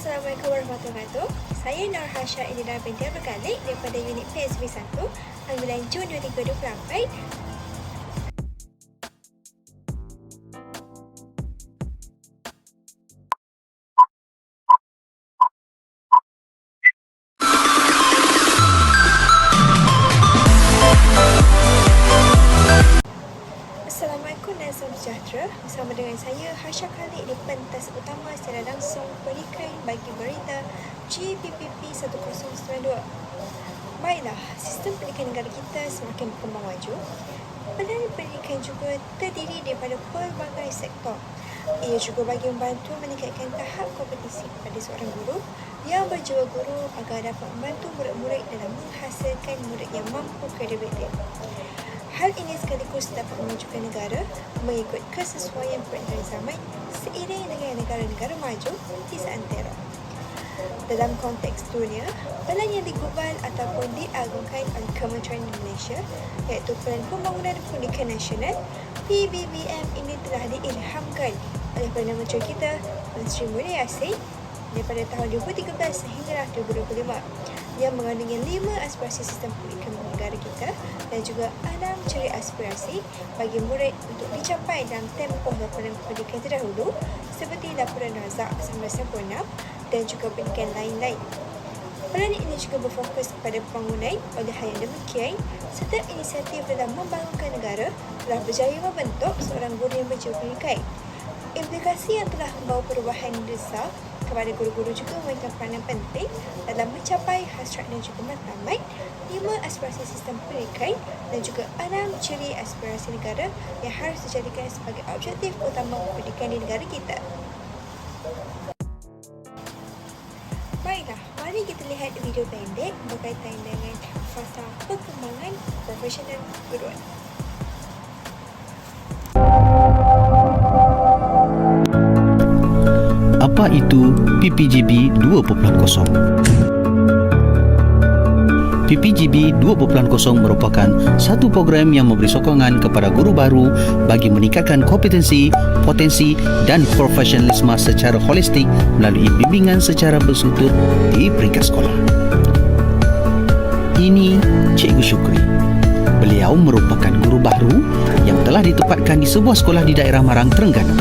Assalamualaikum warahmatullahi wabarakatuh. Saya Nur Hasha Indira binti Abdul Khalik daripada unit PSB 1, Ambilan Jun 2324. Assalamualaikum dan salam sejahtera. Bersama dengan saya Hasha Khalik di pentas utama secara langsung pendidikan bagi berita GPPP 1092. Baiklah, sistem pendidikan negara kita semakin berkembang maju. Pelayanan pendidikan juga terdiri daripada pelbagai sektor. Ia juga bagi membantu meningkatkan tahap kompetisi pada seorang guru yang berjiwa guru agar dapat membantu murid-murid dalam menghasilkan murid yang mampu kredibiliti. Hal ini sekaligus dapat memajukan negara mengikut kesesuaian peredaran zaman seiring dengan negara-negara maju di seantero. Dalam konteks dunia, pelan yang digubal ataupun diagungkan oleh Kementerian Malaysia iaitu Pelan Pembangunan Pendidikan Nasional PBBM ini telah diilhamkan oleh Perdana Menteri kita Menteri Mulia Yassin daripada tahun 2013 sehinggalah 2025 yang mengandungi 5 aspirasi sistem pendidikan negara kita dan juga 6 ciri aspirasi bagi murid untuk dicapai dalam tempoh laporan pendidikan terdahulu seperti laporan Razak 1996 dan juga pendidikan lain-lain. Pelan ini juga berfokus kepada pembangunan. Oleh hal yang demikian, setiap inisiatif dalam membangunkan negara telah berjaya membentuk seorang guru yang berjiwa pendidikan. Implikasi yang telah membawa perubahan besar kepada guru-guru juga memainkan peranan penting dalam mencapai hasrat dan juga matlamat 5 aspirasi sistem pendidikan dan juga 6 ciri aspirasi negara yang harus dijadikan sebagai objektif utama pendidikan di negara kita. Baiklah, mari kita lihat video pendek berkaitan dengan fasa perkembangan profesional keguruan. Apa itu PPGB 2.0? PPGB 2.0 merupakan satu program yang memberi sokongan kepada guru baru bagi meningkatkan kompetensi, potensi dan profesionalisme secara holistik melalui bimbingan secara bersutut di peringkat sekolah. Ini Cikgu Syukri. Beliau merupakan guru baru yang telah ditempatkan di sebuah sekolah di daerah Marang, Terengganu.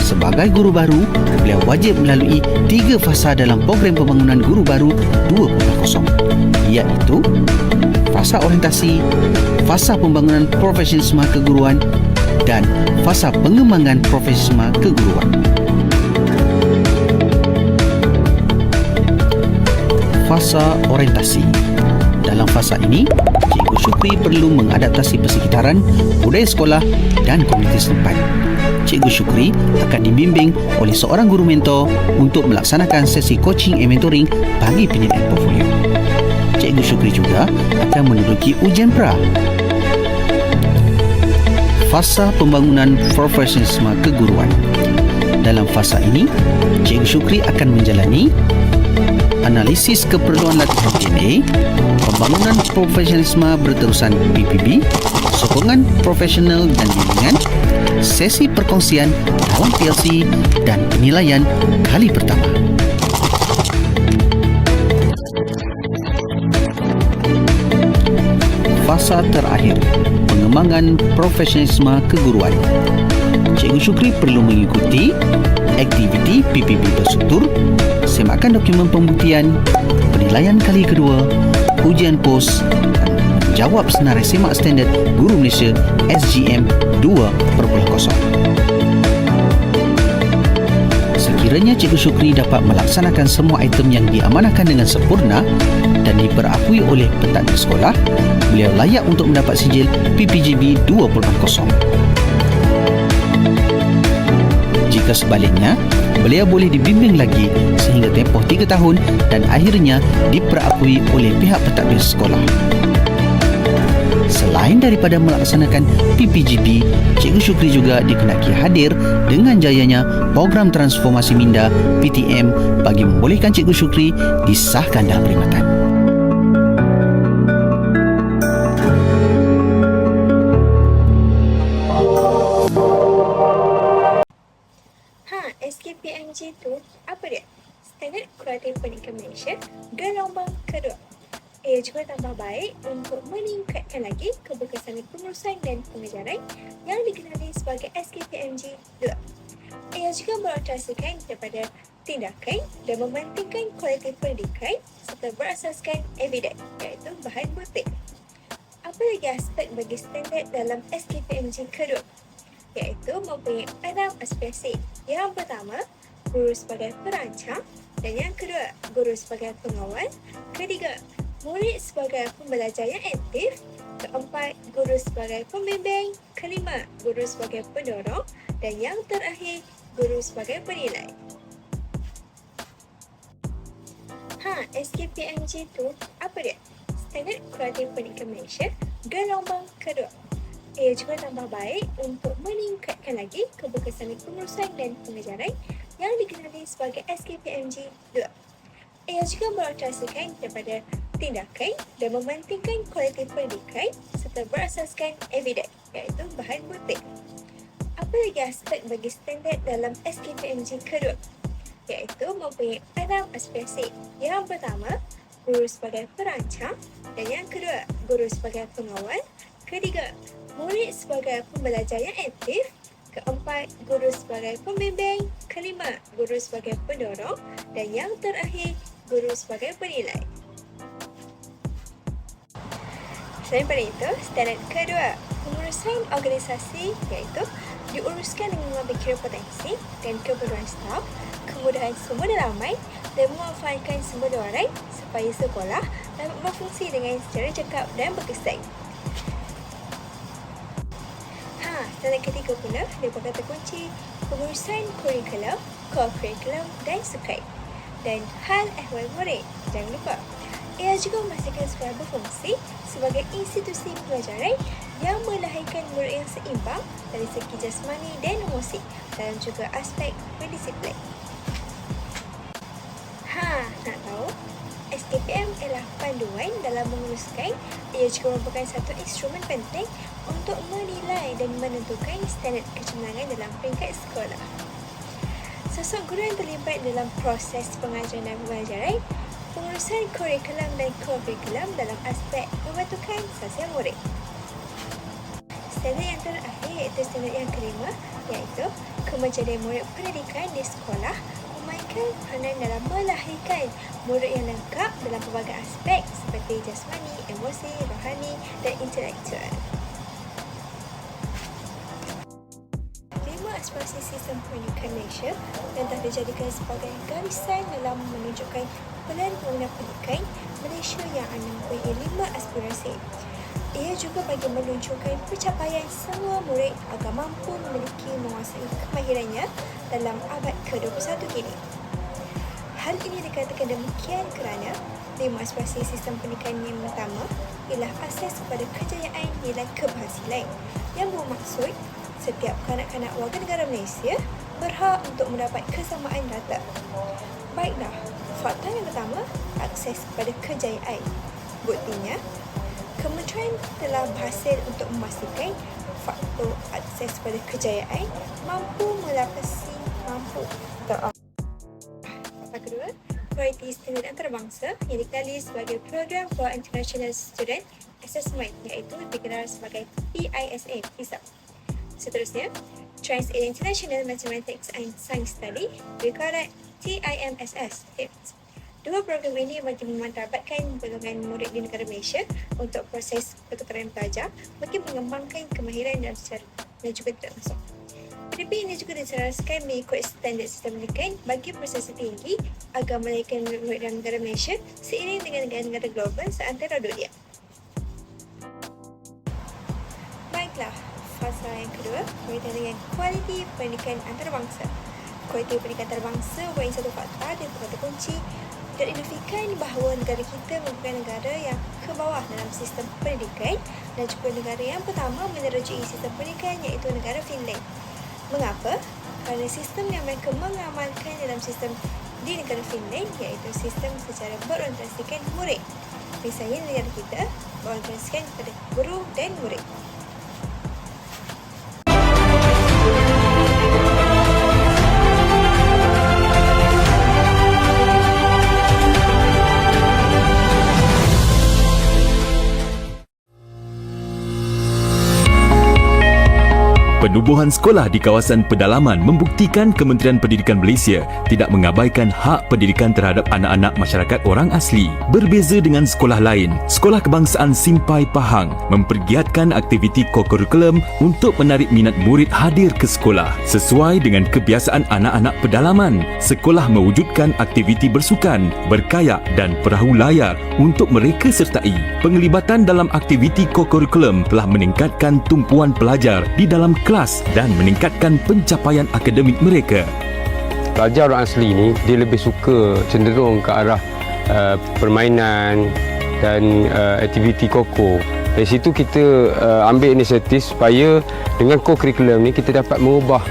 Sebagai guru baru, beliau wajib melalui 3 fasa dalam program pembangunan guru baru 2.0, iaitu fasa orientasi, fasa pembangunan profesionalisme keguruan dan fasa pengembangan profesionalisme keguruan. Fasa orientasi. Dalam fasa ini, Cikgu Syukri perlu mengadaptasi persekitaran, budaya sekolah dan komuniti setempat. Cikgu Syukri akan dibimbing oleh seorang guru mentor untuk melaksanakan sesi coaching and mentoring bagi penyediaan portfolio. Cikgu Syukri juga akan menduduki ujian pra. Fasa pembangunan profesionalisme keguruan. Dalam fasa ini, Cikgu Syukri akan menjalani analisis keperluan latihan PNA, pembangunan profesionalisme berterusan PPB, sokongan profesional dan bimbingan, sesi perkongsian dalam PLC dan penilaian kali pertama. Fasa terakhir, pengembangan profesionalisme keguruan. Cikgu Syukri perlu mengikuti aktiviti PPB berstruktur, semakan dokumen pembuktian, penilaian kali kedua, ujian pos dan menjawab senarai semak standard Guru Malaysia SGM 2.0. Sekiranya Cikgu Syukri dapat melaksanakan semua item yang diamanahkan dengan sempurna dan diperakui oleh pentadbir sekolah, beliau layak untuk mendapat sijil PPGB 2.0. Jika sebaliknya, beliau boleh dibimbing lagi sehingga tempoh 3 tahun dan akhirnya diperakui oleh pihak pentadbir sekolah. Selain daripada melaksanakan PPGB, Cikgu Syukri juga dikenaki hadir dengan jayanya program transformasi minda PTM bagi membolehkan Cikgu Syukri disahkan dalam perkhidmatan. SKPMG tu apa dia? Standard Kualiti Pendidikan Malaysia gelombang kedua. Ia juga tambah baik untuk meningkatkan lagi keberkesanan pengurusan dan pengajaran yang dikenali sebagai SKPMG 2. Ia juga berorientasikan kepada tindakan dan mementingkan kualiti pendidikan serta berasaskan evidence, iaitu bahan bukti. Apa lagi aspek bagi standard dalam SKPMG kedua? Iaitu mempunyai 6 aspirasi. Yang pertama, guru sebagai perancang, dan yang kedua, guru sebagai pengawal. Ketiga, murid sebagai pembelajar yang aktif. Keempat, guru sebagai pembimbing. Kelima, guru sebagai pendorong. Dan yang terakhir, guru sebagai penilai. SKPMG tu apa dia? Standard Kualiti Pendidikan Malaysia gelombang kedua. Ia juga tambah baik untuk meningkatkan lagi keberkesanan pengurusan dan pengajaran yang dikenali sebagai SKPMG 2. Ia juga berorientasikan kepada tindakan dan mementingkan kualiti pendidikan serta berasaskan evidence, iaitu bahan bukti. Apa lagi aspek bagi standard dalam SKPMG kedua? Iaitu mempunyai 6 aspirasi. Yang pertama, guru sebagai perancang, dan yang kedua, guru sebagai pengawal. Ketiga, murid sebagai pembelajar yang aktif. Keempat, guru sebagai pembimbing. Kelima, guru sebagai pendorong. Dan yang terakhir, guru sebagai penilai. Selain daripada itu, standard kedua, pengurusan organisasi iaitu diuruskan dengan mengambil kira potensi dan keperluan staf, kemudahan sumber daya ramai dan memanfaatkan sumber daya orang supaya sekolah dapat berfungsi dengan secara cekap dan berkesan. Standard ketiga pula merupakan kata kunci pengurusan kurikulum, co-kurikulum dan sukai. Dan hal ehwal murid, jangan lupa. Ia juga memastikan sekolah berfungsi sebagai institusi pelajaran yang melahirkan murid yang seimbang dari segi jasmani dan emosi dalam juga aspek berdisiplin. Nak tahu? SKPM ialah panduan dalam menguruskan. Ia juga merupakan satu instrumen penting untuk menilai dan menentukan standard kecemerlangan dalam peringkat sekolah. Sosok guru yang terlibat dalam proses pengajaran dan pembelajaran, pengurusan kurikulum dan co-kurikulum dalam aspek pembentukan sosial murid. Standard yang terakhir iaitu standard yang kelima, iaitu kemenjadian murid pendidikan di sekolah memainkan peranan dalam melahirkan murid yang lengkap dalam pelbagai aspek seperti jasmani, emosi, rohani dan intelektual. 5 aspirasi sistem pendidikan Malaysia yang telah dijadikan sebagai garisan dalam menunjukkan pelan pembangunan pendidikan Malaysia yang mempunyai 5 aspirasi. Ia juga bagi menunjukkan pencapaian semua murid agar mampu memiliki menguasai kemahirannya dalam abad ke-21 kini. Hal ini dikatakan demikian kerana 5 aspirasi sistem pendidikan yang pertama ialah asas kepada kejayaan nilai keberhasilan yang bermaksud setiap kanak-kanak warga negara Malaysia berhak untuk mendapat kesamaan rata. Baiklah, fakta yang pertama, akses kepada kejayaan. Buktinya, Kementerian telah berhasil untuk memastikan faktor akses pada kejayaan mampu melapasi Fakta kedua, kualiti standard antarabangsa yang dikenali sebagai Program for International Student Assessment iaitu dikenal sebagai PISA, PISA. Seterusnya, Trans-International Mathematics and Science Study dikenal TIMSS, TIMSS. Dua program ini bagi memanfaatkan golongan murid di negara Malaysia untuk proses pertukaran pelajar bagi mengembangkan kemahiran dan secara dan juga tidak masuk. PDP ini juga diselaraskan mengikut standard sistem pendidikan bagi proses tinggi agar melahirkan murid dalam negara Malaysia seiring dengan negara-negara global seantero dunia. Baiklah, fasa yang kedua berkaitan dengan kualiti pendidikan antarabangsa. Kualiti pendidikan antarabangsa bagi satu fakta dan kata kunci dan identifikan bahawa negara kita merupakan negara yang ke bawah dalam sistem pendidikan dan juga negara yang pertama menerujui sistem pendidikan iaitu negara Finland. Mengapa? Kerana sistem yang mereka mengamalkan dalam sistem di negara Finland iaitu sistem secara berorientasikan murid. Misalnya negara kita berorientasikan kepada guru dan murid. Penubuhan sekolah di kawasan pedalaman membuktikan Kementerian Pendidikan Malaysia tidak mengabaikan hak pendidikan terhadap anak-anak masyarakat orang asli. Berbeza dengan sekolah lain, Sekolah Kebangsaan Simpai Pahang mempergiatkan aktiviti kokurikulum untuk menarik minat murid hadir ke sekolah. Sesuai dengan kebiasaan anak-anak pedalaman, sekolah mewujudkan aktiviti bersukan, berkayak dan perahu layar untuk mereka sertai. Penglibatan dalam aktiviti kokurikulum telah meningkatkan tumpuan pelajar di dalam kelas dan meningkatkan pencapaian akademik mereka. Pelajar orang asli ni dia lebih suka cenderung ke arah permainan dan aktiviti koko. Dari situ kita ambil inisiatif supaya dengan co-curriculum ni kita dapat mengubah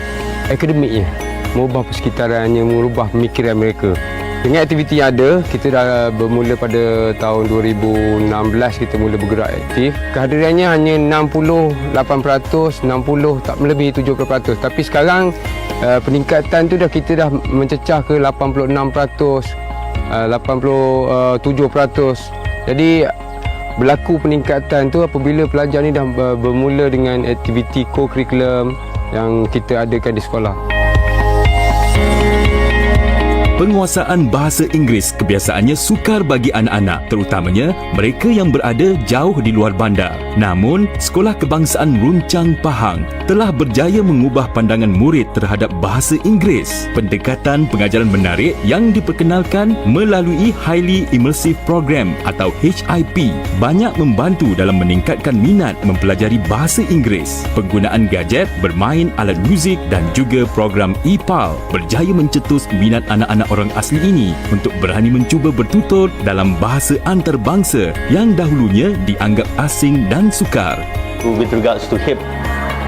akademiknya, mengubah persekitarannya, mengubah pemikiran mereka. Dengan aktiviti yang ada, kita dah bermula pada tahun 2016 kita mula bergerak aktif. Kehadirannya hanya 68%, 60 tak melebihi 70%. Tapi sekarang peningkatan tu kita dah mencecah ke 86%, 87%. Jadi berlaku peningkatan tu apabila pelajar ni dah bermula dengan aktiviti co-curriculum yang kita adakan di sekolah. Penguasaan bahasa Inggeris kebiasaannya sukar bagi anak-anak, terutamanya mereka yang berada jauh di luar bandar. Namun, Sekolah Kebangsaan Runcang Pahang telah berjaya mengubah pandangan murid terhadap bahasa Inggeris. Pendekatan pengajaran menarik yang diperkenalkan melalui Highly Immersive Program atau HIP banyak membantu dalam meningkatkan minat mempelajari bahasa Inggeris. Penggunaan gadget, bermain alat muzik dan juga program EPAL berjaya mencetus minat anak-anak orang asli ini untuk berani mencuba bertutur dalam bahasa antarabangsa yang dahulunya dianggap asing dan sukar. With regards to HIP,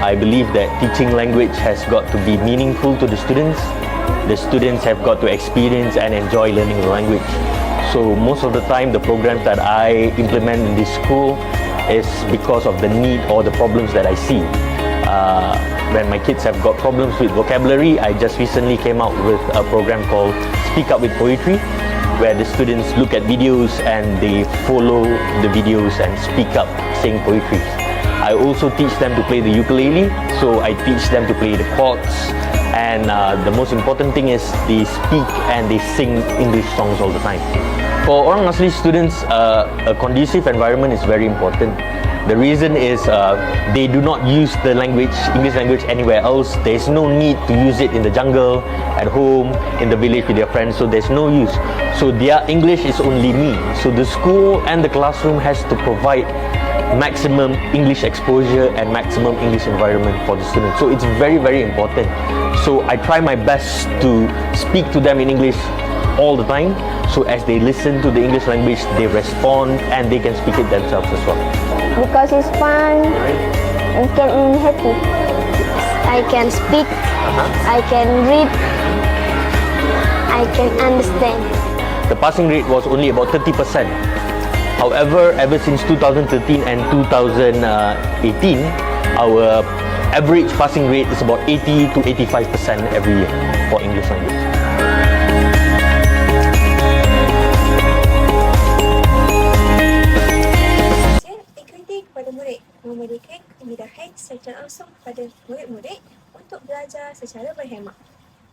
I believe that teaching language has got to be meaningful to the students. The students have got to experience and enjoy learning the language. So most of the time the programs that I implement in this school is because of the need or the problems that I see. When my kids have got problems with vocabulary, I just recently came out with a program called Speak Up with Poetry, where the students look at videos and they follow the videos and speak up saying poetry. I also teach them to play the ukulele, so I teach them to play the chords, and the most important thing is they speak and they sing English songs all the time. For orang asli students, a conducive environment is very important. The reason is they do not use the language, English language anywhere else. There's no need to use it in the jungle, at home, in the village with their friends, so there's no use. So their English is only me. So the school and the classroom has to provide maximum English exposure and maximum English environment for the students. So it's very, very important. So I try my best to speak to them in English all the time. So as they listen to the English language, they respond and they can speak it themselves as well. Because it's fun, and get me happy. I can speak, I can read, I can understand. The passing rate was only about 30%. However, ever since 2013 and 2018, our average passing rate is about 80 to 85% every year for English language. Memberikan kemudahan secara langsung kepada murid-murid untuk belajar secara berhemat.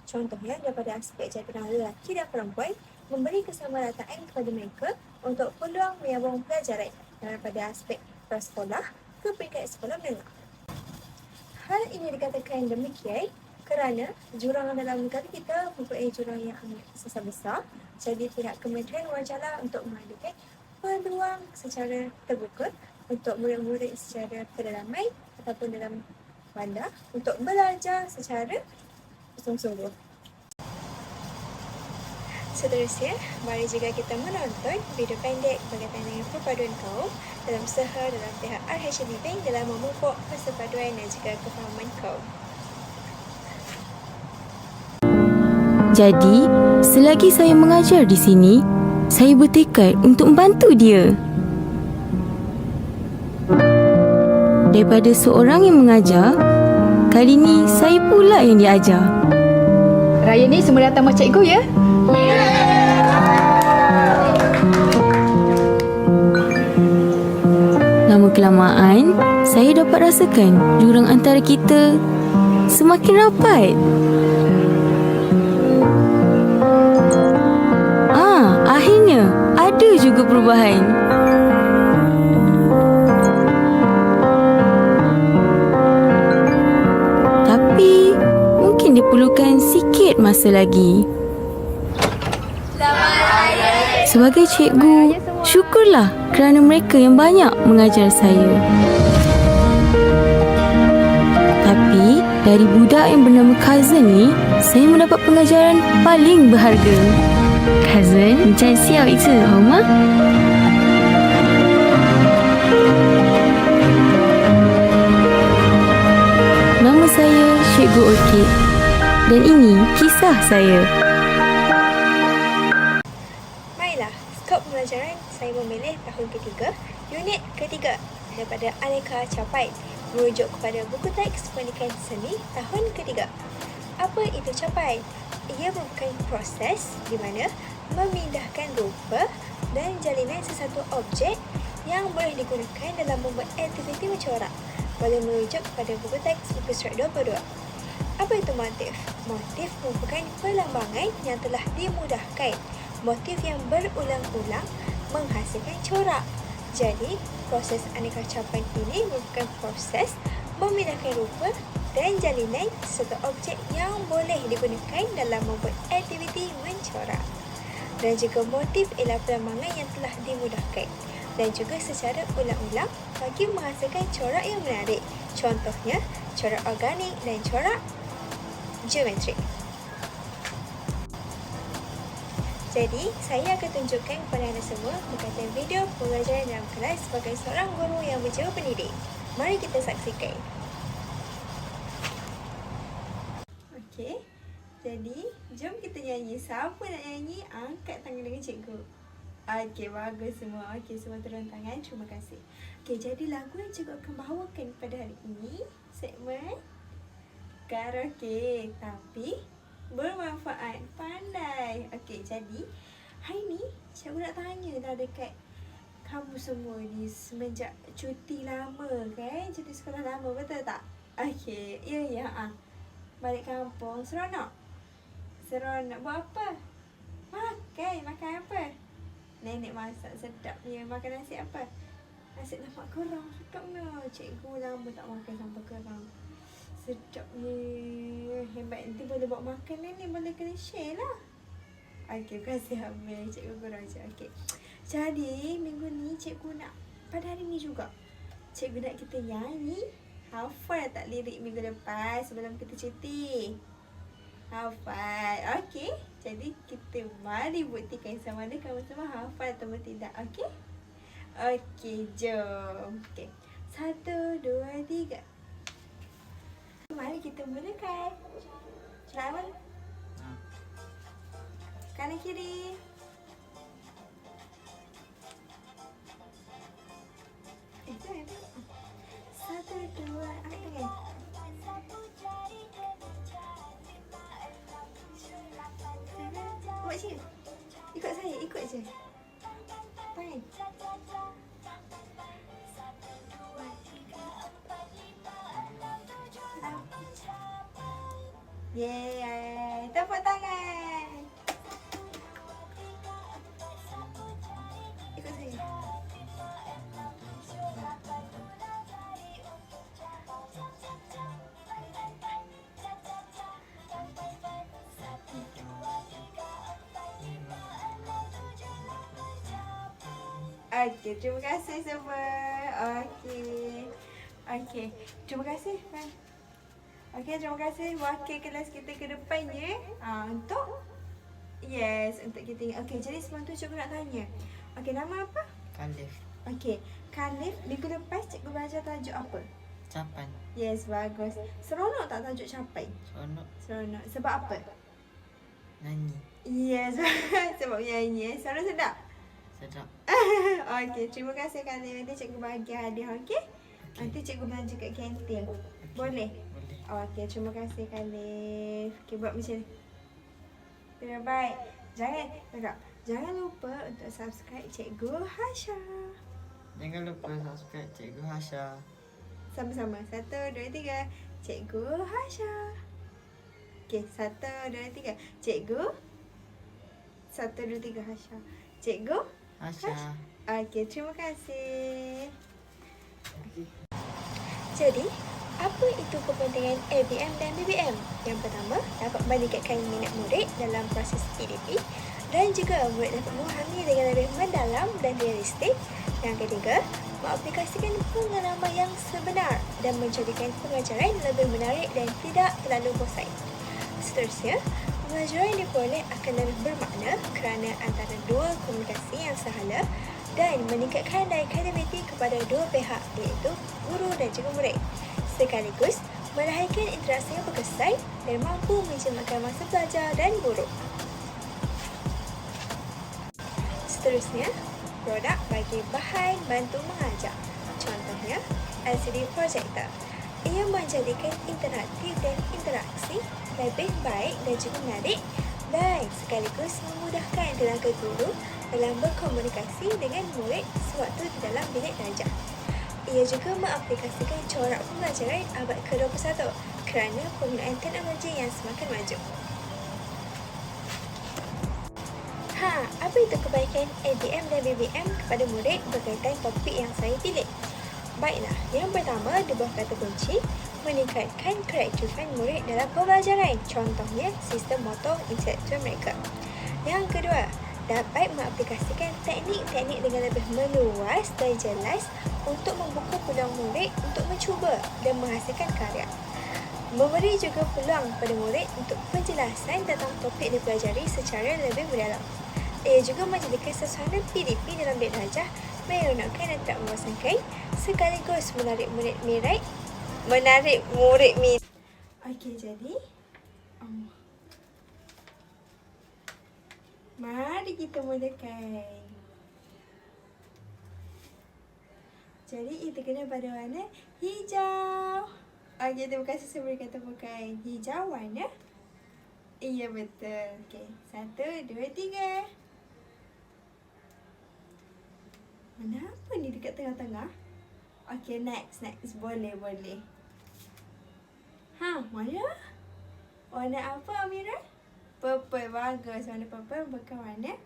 Contohnya daripada aspek jabatan lelaki dan perempuan, memberi kesamarataan kepada mereka untuk peluang menyambung pelajaran daripada aspek prasekolah ke peringkat sekolah menengah. Hal ini dikatakan demikian kerana jurang dalam negara kita mempunyai jurang yang amat besar, jadi pihak kementerian wajarlah untuk mengadakan peluang secara terbuka untuk murid-murid secara pedalaman ataupun dalam bandar untuk belajar secara sungguh-sungguh. Seterusnya, mari juga kita menonton video pendek berkaitan dengan perpaduan kaum dalam usaha dalam pihak RHB Bank dalam memupuk persepaduan dan juga kefahaman kaum. Jadi, selagi saya mengajar di sini, saya bertekad untuk membantu dia. Daripada seorang yang mengajar, kali ni saya pula yang diajar. Raya ni semua datang sama cikgu ya? Lama kelamaan, saya dapat rasakan jurang antara kita semakin rapat. Akhirnya ada juga perubahan. Tapi mungkin diperlukan sikit masa lagi. Sebagai cikgu, syukurlah kerana mereka yang banyak mengajar saya. Tapi dari budak yang bernama Cousin ni, saya mendapat pengajaran paling berharga. Cousin, 你再笑一次好吗？ Nama saya Cikgu Orchid dan ini kisah saya. Baiklah, skop pembelajaran saya memilih tahun ketiga, unit ketiga daripada Aneka Capai, merujuk kepada buku teks pendidikan seni tahun ketiga. Apa itu capai? Ia merupakan proses di mana memindahkan rupa dan jalinan sesuatu objek yang boleh digunakan dalam membuat aktiviti mencorak. Boleh merujuk kepada buku teks buku surat 22. Apa itu motif? Motif merupakan perlambangan yang telah dimudahkan. Motif yang berulang-ulang menghasilkan corak. Jadi, proses aneka capai ini merupakan proses memindahkan rupa dan jalinan serta objek yang boleh digunakan dalam membuat aktiviti mencorak. Dan juga motif ialah perlambangan yang telah dimudahkan dan juga secara ulang-ulang bagi menghasilkan corak yang menarik. Contohnya, corak organik dan corak geometrik. Jadi, saya akan tunjukkan kepada anda semua berkaitan video pembelajaran dalam kelas sebagai seorang guru yang berjiwa pendidik. Mari kita saksikan. Okey, jadi jom kita nyanyi. Siapa nak nyanyi, angkat tangan dengan cikgu. Okey, bagus semua. Okey, semua turun tangan. Terima kasih. Okey, jadi lagu yang cikgu akan bawakan pada hari ini, segmen karaoke tapi bermanfaat. Pandai. Okey, jadi hari ni cikgu nak tanya dah dekat kamu semua ni semenjak cuti lama kan? Cuti sekolah lama, betul tak? Okey, ya. Balik kampung, seronok? Seronok. Buat apa? Makan apa? Nenek masak sedapnya. Makan nasi apa? Nasi lemak kerang. Sedapnya. Cikgu lama tak makan sambal kerang. Sedapnya. Hebat. Nanti boleh bawa makan ni. Boleh kena share lah. Okey, terima kasih Hamil. Cikgu kurang je. Okey. Jadi, minggu ni cikgu nak, pada hari ni juga, cikgu nak kita nyanyi. Hafal tak lirik minggu lepas sebelum kita cuti? Hafal. Okey. Jadi, kita mari buktikan sama ada kamu semua hafal atau tidak. Okey? Okey, jom. Okey. 1, 2, 3. Mari kita mulakan. Selamat. Kanan kiri. Itu. 1, 2, angkat. Buat je. Ikut saya, ikut je. Tangan. Yeay, tepuk tangan. Ikut saya. Okey, terima kasih semua. Okey. Terima kasih, Fan. Okey, terima kasih wakil kelas kita ke depannya. Untuk untuk kita. Okey, jadi sebelum tu cikgu nak tanya. Okey, nama apa? Khalif. Okey, Khalif, minggu lepas cikgu belajar tajuk apa? Capai. Yes, bagus. Seronok tak tajuk capai? Seronok. Sebab apa? Nyanyi. Yes, sebab nyanyi. Suara sedap? Sedap. Okey, terima kasih Khalif. Nanti cikgu bagi hadiah, okey? Nanti cikgu belanja kat kantin. Boleh? Okey, terima kasih Khalif. Okey, buat macam ni. Terima baik. Jangan lupa untuk subscribe Cikgu Hasha. Jangan lupa subscribe Cikgu Hasha. Sama-sama. 1, 2, 3. Cikgu Hasha. Okey, 1, 2, 3. Cikgu. 1, 2, 3 Hasha. Cikgu Hasha. Okey, terima kasih. Jadi, apa itu kepentingan ABM dan BBM? Yang pertama, dapat meningkatkan minat murid dalam proses PDP dan juga murid dapat memahami dengan lebih mendalam dan realistik. Yang ketiga, mengaplikasikan pengalaman yang sebenar dan menjadikan pengajaran lebih menarik dan tidak terlalu bosan. Seterusnya, pengajaran diperoleh akan lebih bermakna kerana antara dua komunikasi yang sehala dan meningkatkan daya kreativiti kepada dua pihak iaitu guru dan juga murid. Sekaligus melahirkan interaksi yang berkesan dan mampu menjimatkan masa belajar dan guru. Seterusnya, produk bagi bahan bantu mengajar. Contohnya, LCD projector. Ia menjadikan interaktif dan interaksi lebih baik dan juga menarik dan sekaligus memudahkan tenaga guru dalam berkomunikasi dengan murid sewaktu di dalam bilik belajar. Ia juga mengaplikasikan corak pengajaran abad ke-21 kerana penggunaan teknologi yang semakin maju. Apa itu kebaikan ABM dan BBM kepada murid berkaitan topik yang saya pilih? Baiklah, yang pertama, di bawah kata kunci, meningkatkan kreatifan murid dalam pembelajaran. Contohnya, sistem motor intelektual mereka. Yang kedua, dapat mengaplikasikan teknik-teknik dengan lebih meluas dan jelas untuk membuka peluang murid untuk mencuba dan menghasilkan karya. Memberi juga peluang pada murid untuk penjelasan tentang topik dipelajari secara lebih mendalam. Ia juga menjadikan suasana PDP dalam bilik belajar menyenangkan dan tak membosankan sekaligus menarik murid minat. Okey, jadi mari kita mulakan. Jadi itu kena pada warna hijau. Okey, terima kasih sebelum kata bukan hijau warna. Iya betul. Okey, 1, 2, 3. Mana apa ni dekat tengah-tengah? Okey, next. Boleh. Mana? Warna apa, Amira? Purple, bagus. Warna purple bukan warna.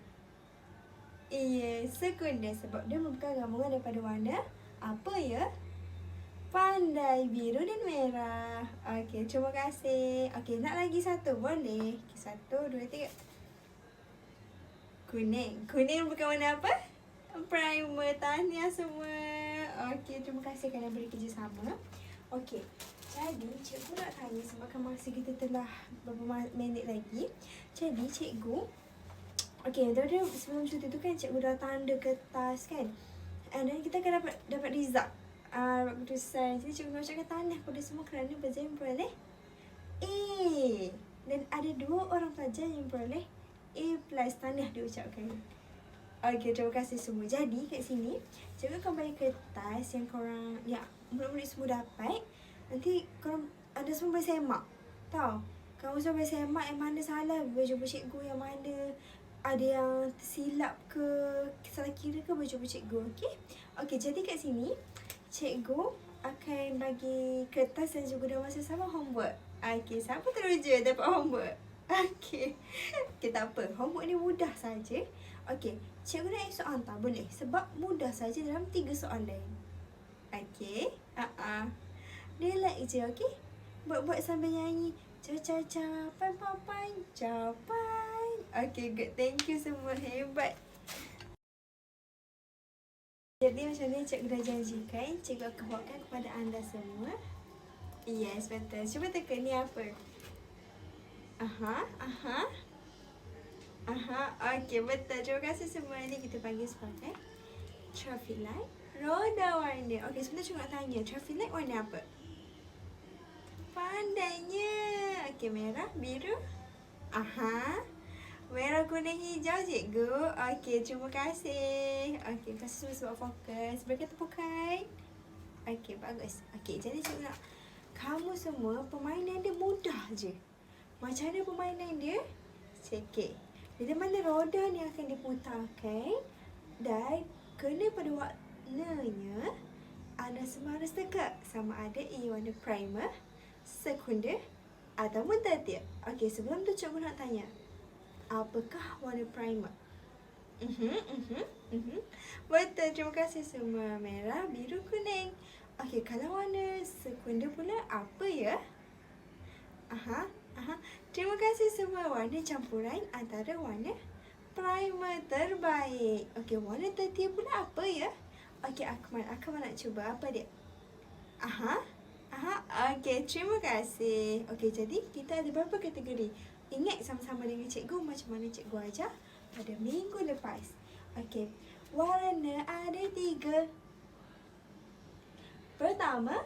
Iya, sekunder sebab dia merupakan gabungan daripada warna apa ya? Pandai, biru dan merah. Okey, terima kasih. Okey, nak lagi satu, boleh? Okay, 1, 2, 3. Kuning. Kuning bukan warna apa? Primer, tahniah semua. Okey, terima kasih kerana beri kerjasama. Okey, jadi cikgu nak tanya sebabkan masa kita telah beberapa minit lagi. Jadi cikgu, okey, tadi sebelum cuti tu kan cikgu dah tanda kertas kan. And then kita akan dapat result. Keputusan. Jadi cikgu ucapkan tahniah kepada semua kerana pelajar yang memperoleh A. Dan ada 2 orang pelajar yang memperoleh A+. Tahniah diucapkan. Okey, terima kasih semua. Jadi kat sini cikgu akan bagi kertas yang korang, ya, murid-murid semua dapat. Nanti korang ada semua bersemak. Tahu? Kamu semua bersemak yang mana salah, berjumpa cikgu, yang mana ada yang tersilap ke, salah kira ke, berjumpa cikgu. Okey? Okey, jadi kat sini cikgu akan bagi kertas dan juga dah masa sama homework. Okey, siapa teruja dapat homework? Okey. Okey, tak apa. Homework ni mudah saja. Okey, cikgu nak soal tak? Boleh. Sebab mudah saja dalam 3 soalan. Okey. Relax je, okey? Buat-buat sambil nyanyi. Capan, capan. Okey, good. Thank you semua. Hebat. Jadi macam ni cikgu dah janjikan. Cikgu akan bawakan kepada anda semua. Yes, betul. Cuba teka ni apa? Okey, betul. Terima kasih semua. Ni kita panggil sebagai traffic light. Roda warna. Okey, sebentar cikgu nak tanya. Traffic light warna apa? Pandainya. Okey, merah, biru. Merah, kuning, hijau cikgu. Okey, terima kasih. Okey, terima kasih semua sebab fokus. Berikan tepukan. Okey, bagus. Okey, jadi cikgu nak kamu semua permainan dia mudah je. Macam mana permainan dia? Sikit. Bila mana roda ni akan diputarkan dan kena pada warnanya, anda semua harus teka sama ada ia warna primer, sekunder ataupun tertiap? Okey, sebelum tu cikgu nak tanya. Apakah warna primer? Betul, terima kasih semua. Merah, biru, kuning. Okey, kalau warna sekunder pula apa ya? Terima kasih semua. Warna campuran antara warna primer terbaik. Okey, warna tertiap pula apa ya? Okey, Akmal nak cuba. Apa dia? Okey, terima kasih. Okey, jadi kita ada berapa kategori? Ingat sama-sama dengan cikgu macam mana cikgu ajar pada minggu lepas. Okey, warna ada 3. Pertama,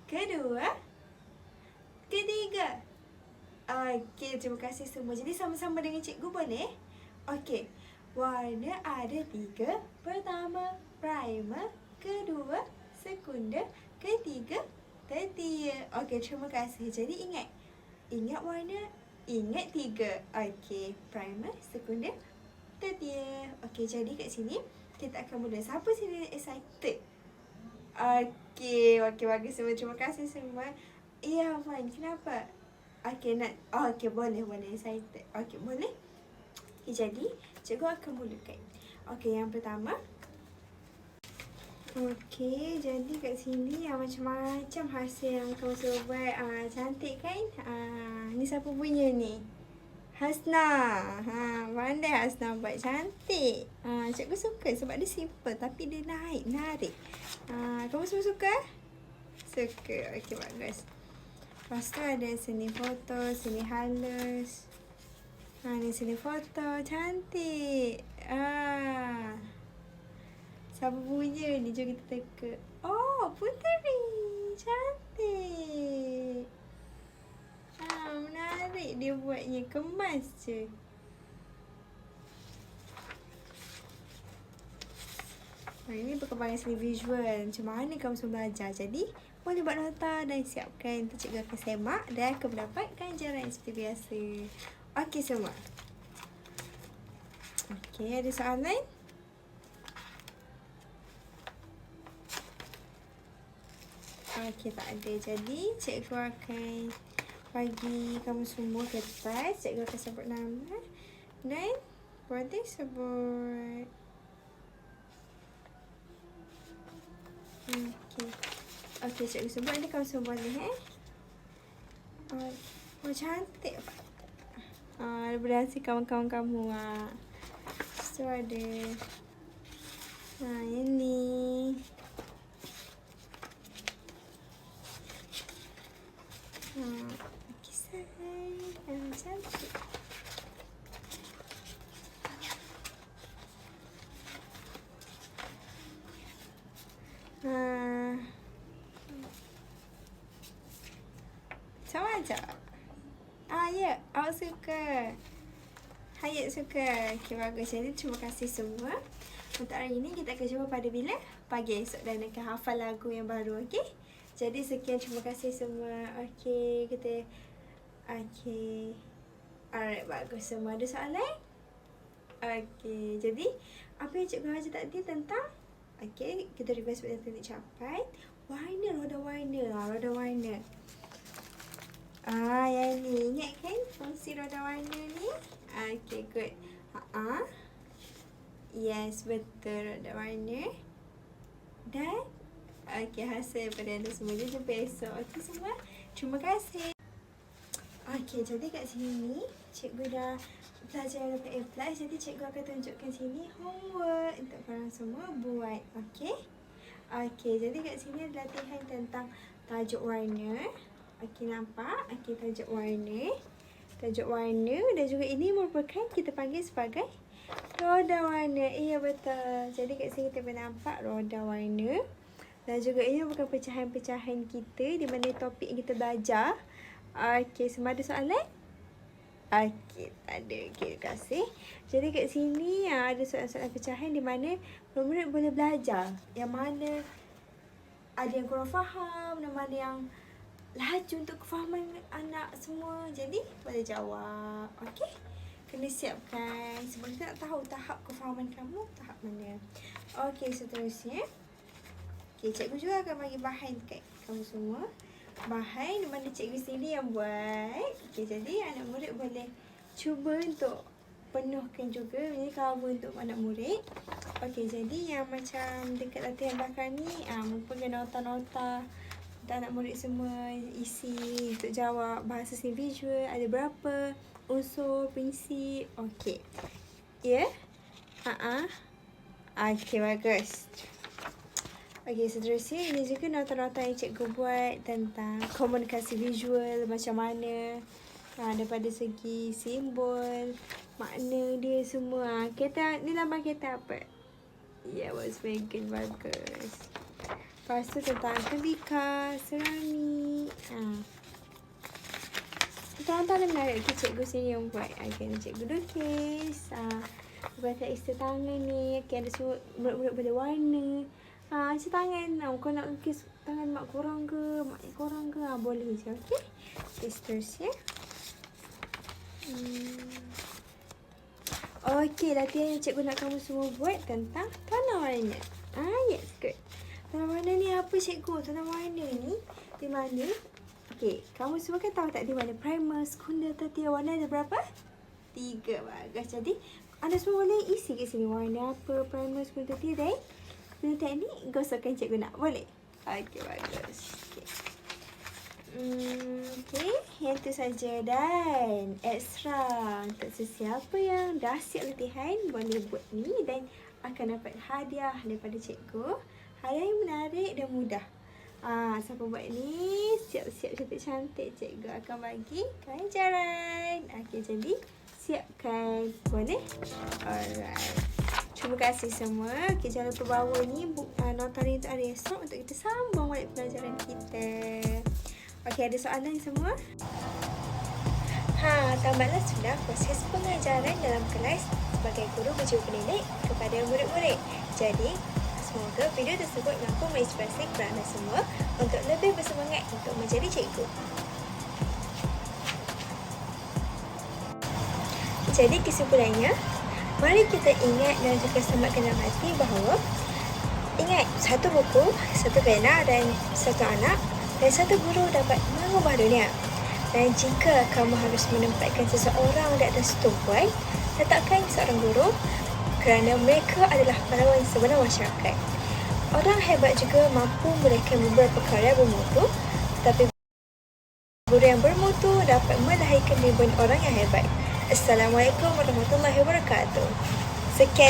kedua, ketiga. Okey, terima kasih semua. Jadi sama-sama dengan cikgu boleh? Okey, warna ada 3. Pertama, primer. Kedua, sekunder. Ketiga, tertiap. Okey, terima kasih. Jadi ingat warna, ingat 3. Okey, primer, sekunder, tertiap. Okey, jadi kat sini kita akan mula. Siapa sini excited? Okey, bagus semua. Terima kasih semua. Afwan, kenapa? Okey, okey, boleh excited. Okey, boleh. Okay, jadi cikgu akan mulakan. Okey, yang pertama. Okey, jadi kat sini macam-macam hasil yang kamu suruh buat. Cantik kan? Ni siapa punya ni? Hasna. Pandai Hasna buat, cantik. Cikgu suka sebab dia simple tapi dia menarik. Kamu semua suka? Suka. Okey, bagus. Lepas tu ada sini foto, sini halus. Ni sini foto, cantik. Siapa punya ni? Jom kita teka. Oh, Puteri. Cantik. Menarik dia buatnya. Kemas je. Ini perkembangan seni visual. Macam mana kamu semua belajar. Jadi, boleh buat nota dan siapkan. Nanti cikgu akan semak dan akan mendapat ganjaran seperti biasa. Okey semua. Okey, ada soalan? Okey, tak ada. Jadi, cikgu akan bagi kamu semua kertas. Cikgu akan sebut nama. Dan boleh sebut. Okey, cikgu sebut ni kamu semua boleh Oh, cantik. Berhasil kawan-kawan kamu. So, ada. Yang ni. Lukisan. Cantik. Sama aja. Ya, awak suka. Hayat suka. Okey, bagus. Jadi, terima kasih semua. Untuk hari ini, kita akan jumpa pada bila? Pagi esok dan akan hafal lagu yang baru, okey? Jadi, sekian. Terima kasih semua. Okey, Okey. Alright, bagus semua. Ada soalan? Okey, jadi, apa yang cikgu ajar tadi tentang? Okey, kita revise balik teknik capai. Roda warna. Yang ni. Ingat kan fungsi roda warna ni? Okey, good. Yes, betul, roda warna. Dan okey, hasil pada anda semua. Jumpa esok. Okey semua. Terima kasih. Okey, jadi kat sini cikgu dah pelajar yang dapat A+. Jadi cikgu akan tunjukkan sini homework untuk korang semua buat. Okey, jadi kat sini ada latihan tentang tajuk warna. Okey, nampak? Okey, tajuk warna dan juga ini merupakan kita panggil sebagai roda warna. Ya, betul. Jadi kat sini kita boleh nampak roda warna. Dan juga ini merupakan pecahan-pecahan kita di mana topik yang kita belajar. Okey, semua ada soalan? Okey, tak ada. Okey, terima kasih. Jadi kat sini ada soalan-soalan pecahan di mana murid-murid boleh belajar. Yang mana ada yang kurang faham dan mana yang laju untuk kefahaman anak semua. Jadi, boleh jawab. Okey? Kena siapkan. Sebab kita nak tahu tahap kefahaman kamu, tahap mana. Okey, seterusnya. Okey, cikgu juga akan bagi bahan dekat kamu semua. bahan mana cikgu sendiri yang buat. Okey, jadi anak murid boleh cuba untuk penuhkan juga, ini cover untuk anak murid. Okey, jadi yang macam dekat latihan belakang ni, merupakan nota-nota untuk anak murid semua isi untuk jawab bahasa seni visual. Ada berapa unsur, prinsip. Okey. Ya? Okey, bagus. Okey, seterusnya ini juga nota-nota yang cikgu buat tentang komunikasi visual macam mana. Daripada segi simbol, makna dia semua. Kereta, ni lambang kereta apa? Yeah, Volkswagen, bagus. Lepas tu tentang tembika, seramik. Tentang menarik. Okay, cikgu sini yang buat. Okay, cikgu lukis. Buat isteri tangan ni. Okay, ada semua murid-murid boleh warna. Macam tangan. Kau nak lukis tangan mak korang ke, mak korang ke, boleh je. Okay. Okay, seterusnya. Okey, latihan yang cikgu nak kamu semua buat tentang tanah warna. Yes, good. Tanah warna ni apa cikgu? Tanah warna ni di mana? Okey, kamu semua kan tahu tak di mana primer, sekunder, tertiar, warna ada berapa? 3, bagus. Jadi, anda semua boleh isi kat sini warna apa, primer, sekunder, tertiar dan guna teknik gosokkan cikgu nak. Boleh? Okey, bagus. Okey. Okey, yang tu saja. Dan extra untuk sesiapa yang dah siap latihan boleh buat ni dan akan dapat hadiah daripada cikgu. Hadiah yang menarik dan mudah. Siapa buat ni siap-siap cantik-cantik, cikgu akan bagi ganjaran. Okey, jadi siapkan. Boleh? Alright. Terima kasih semua. Okey, jangan lupa bawa ni nota ni untuk hari esok untuk kita sambung balik pelajaran kita. Okey, ada soalan semua? Tamatlah sudah proses pengajaran dalam kelas sebagai guru berjiwa pendidik kepada murid-murid. Jadi, semoga video tersebut mampu menginspirasi kerana semua untuk lebih bersemangat untuk menjadi cikgu. Jadi, kesimpulannya, mari kita ingat dan juga sematkan dalam hati bahawa ingat, satu buku, satu pena dan satu anak dan satu guru dapat mengubah dunia. Dan jika kamu harus menempatkan seseorang di atas tumpuan, letakkan seorang guru kerana mereka adalah pahlawan sebenar masyarakat. Orang hebat juga mampu melahirkan beberapa karya bermutu, tetapi guru yang bermutu dapat melahirkan ribuan orang yang hebat. Assalamualaikum warahmatullahi wabarakatuh. Sekian.